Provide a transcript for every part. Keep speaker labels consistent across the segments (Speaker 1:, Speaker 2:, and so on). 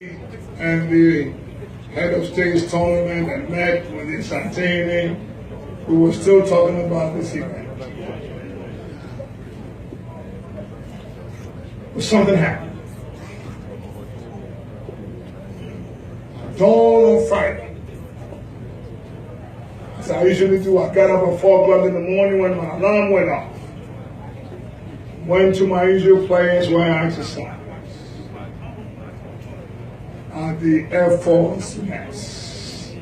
Speaker 1: And the head of state tournament and met with Amissah-Arthur. We were still talking about this event. But something happened. Dawn on Friday. As I usually do, I got up at 4 o'clock in the morning when my alarm went off. Went to my usual place where I exercise. At the Air Force Mess.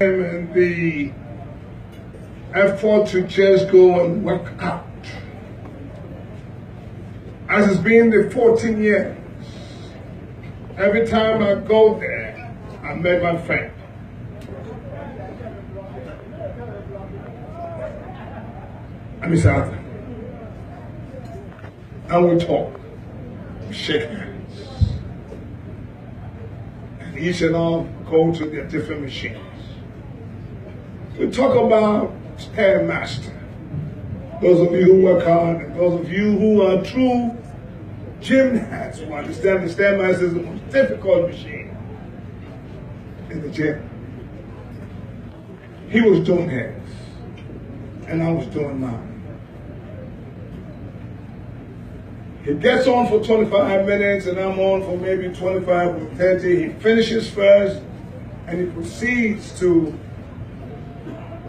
Speaker 1: And the effort to just go and work out. As it's been the 14 years, every time I go there, I met my friend. Amissah-Arthur. And we talk, we shake hands. And each and all go to their different machines. We talk about Stairmaster. Those of you who work hard and those of you who are true gymnasts who understand the Stairmaster is the most difficult machine in the gym. He was doing his, and I was doing mine. He gets on for 25 minutes and I'm on for maybe 25 or 30. He finishes first and he proceeds to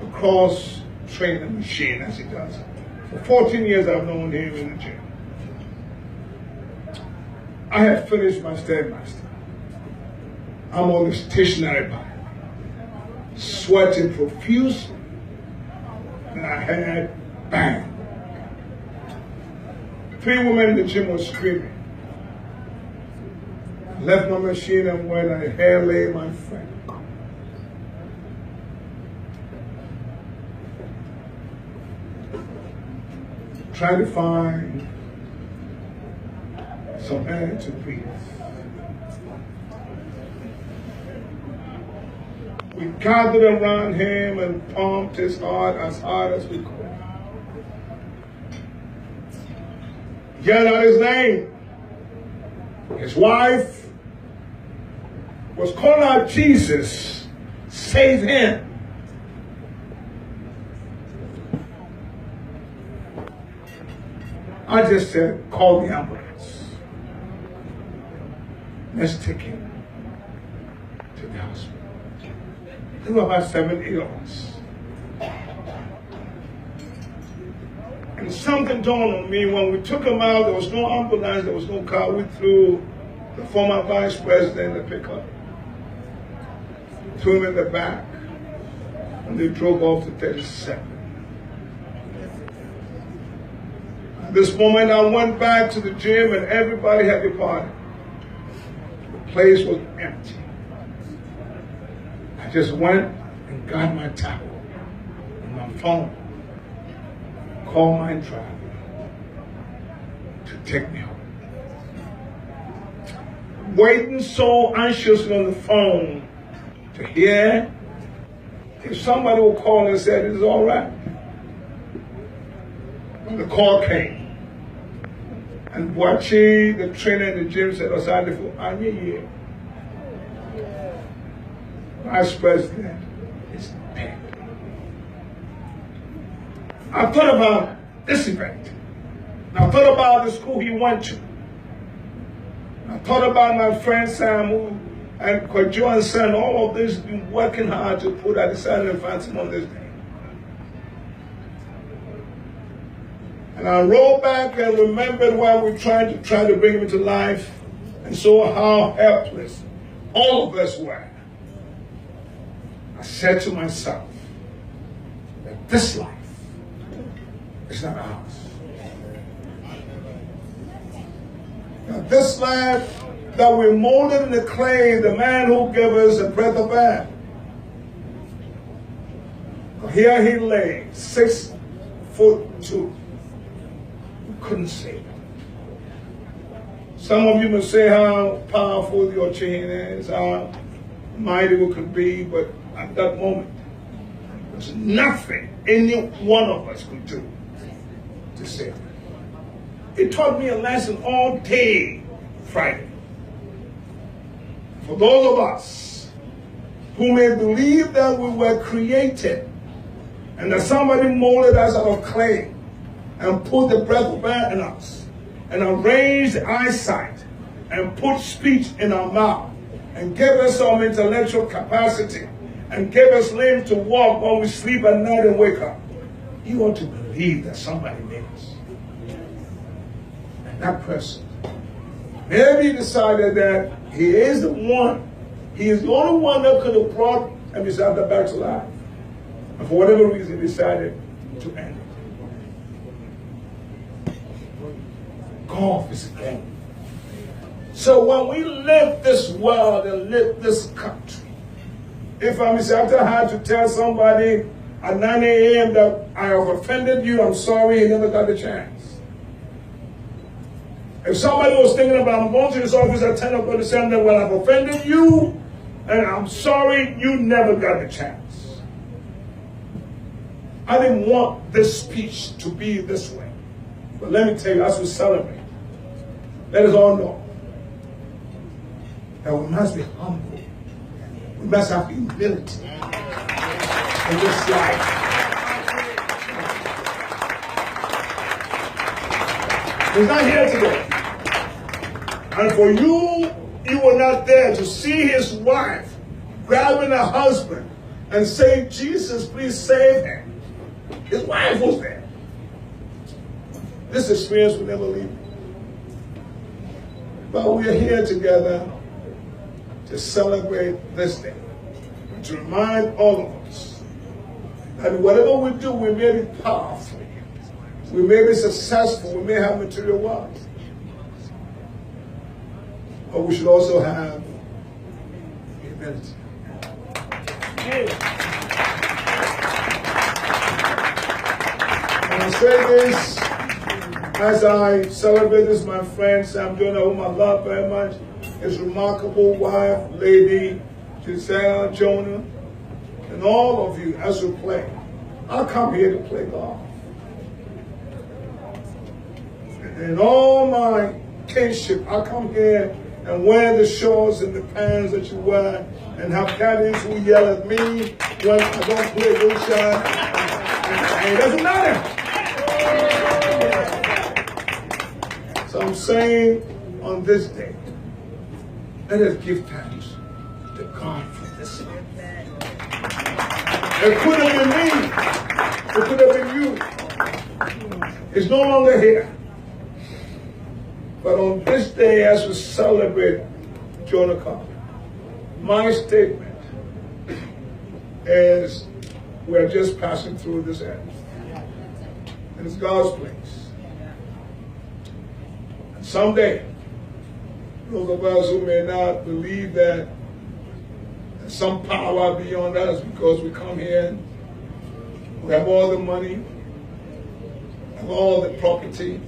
Speaker 1: the cross-training machine as he does. For 14 years I've known him in the gym. I had finished my Stairmaster. I'm on the stationary bike, sweating profusely, and I had bang. 3 women in the gym were screaming. I left my machine and went and hair lay my friend. Trying to find some air to breathe. We gathered around him and pumped his heart as we could. Yelled out his name. His wife was calling out Jesus, save him. I just said, call the ambulance. Let's take him to the hospital. There were about 7, 8 of us. And something dawned on me when we took him out. There was no ambulance, there was no car. We threw the former vice president in the pickup, threw him in the back, and they drove off to 37. At this moment, I went back to the gym and everybody had departed. The place was empty. I just went and got my towel and my phone. Call my driver to take me home. Waiting so anxiously on the phone to hear if somebody would call and said, it's all right. When the call came, and Boachi, the trainer in the gym, said, Osadifo, Vice President is dead. I thought about this event. I thought about the school he went to. I thought about my friend Sam and Kwajo and Son. All of this been working hard to put at the silent phantom on this day. And I rolled back and remembered why we tried to bring him to life, and saw how helpless all of us were. I said to myself that this life is not ours. Now this life that we molded in the clay, the man who gave us a breath of air. Here he lay, 6'2". We couldn't save him. Some of you may say how powerful the Okyehene is, how mighty we could be, but at that moment, there's nothing any one of us could do to save him. It taught me a lesson all day Friday. For those of us who may believe that we were created and that somebody molded us out of clay and put the breath of air in us and arranged the eyesight and put speech in our mouth and gave us some intellectual capacity and gave us limbs to walk when we sleep at night and wake up. You ought to believe that somebody made us. And that person maybe decided that he is the one, he is the only one that could have brought Amissah-Arthur back to life. And for whatever reason, he decided to end it. Golf is a game. So when we live this world and live this country, if Amissah-Arthur had to tell somebody at 9 a.m. that I have offended you, I'm sorry, he never got the chance. If somebody was thinking about, I'm going to this office at 10 o'clock to say that, well, I've offended you, and I'm sorry, you never got the chance. I didn't want this speech to be this way. But let me tell you, as we celebrate, let us all know that we must be humble. We must have humility in this life. He's not here today. And for you, you were not there to see his wife grabbing her husband and saying, Jesus, please save him. His wife was there. This experience will never leave me. But we are here together to celebrate this day, to remind all of us that whatever we do, we may be powerful, we may be successful, we may have material wealth, but we should also have humility. And I say this as I celebrate this, my friend Sam Jonah, whom I love very much, his remarkable wife, Lady Giselle Jonah, and all of you as we play. I come here to play golf. And all my kinship, I come here and wear the shorts and the pants that you wear and have caddies who yell at me when I don't play a good shot. And it doesn't matter. So I'm saying on this day, let us give thanks to God for this. It could have been me. It could have been you. It's no longer here. But on this day, as we celebrate Jonah Carter, my statement is we are just passing through this end. And it's God's place. And someday, those of us who may not believe that there's some power beyond us because we come here, we have all the money, we have all the property,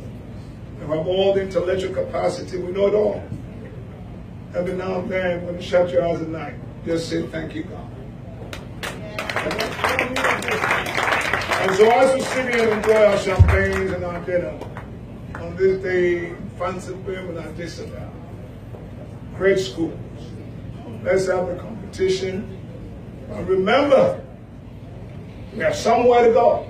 Speaker 1: we have all the intellectual capacity, we know it all. Every now and then, when you shut your eyes at night, just say, thank you, God. And so as we sit here and enjoy our champagnes and our dinner, on this day, Fansonville and our Disavow, great schools. Let's have the competition. But remember, we have somewhere to go.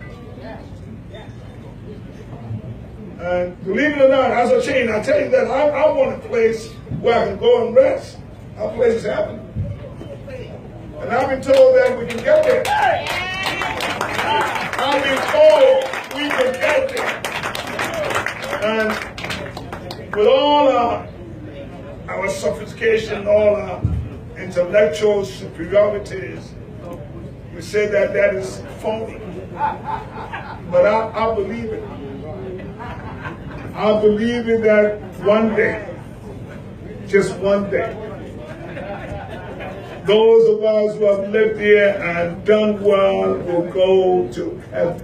Speaker 1: And believe it or not, as a chain, I tell you that I want a place where I can go and rest. Our place is happening. And I've been told that we can get there. I've been told we can get there. And with all our sophistication, all our intellectual superiorities, we say that that is phony. But I believe it. I believe in that one day, just one day, those of us who have lived here and done well will go to heaven.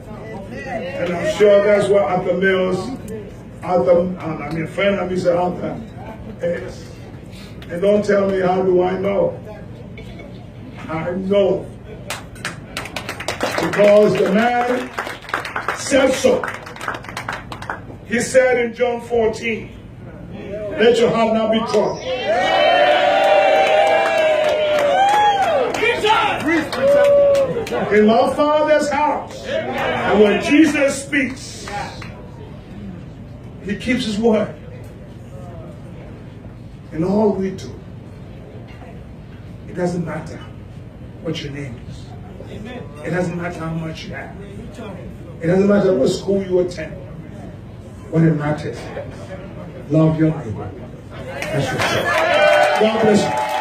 Speaker 1: And I'm sure that's what Arthur Mills, friend Amissah-Arthur is. And don't tell me how do I know. I know. Because the man said so. He said in John 14, let your heart not be troubled. in my Father's house. And when Jesus speaks, he keeps his word. In all we do, it doesn't matter what your name is. It doesn't matter how much you have. It doesn't matter what school you attend. What it matters, love your neighbor. That's yourself. God bless you.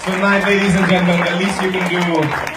Speaker 2: Tonight, ladies and gentlemen, the least you can do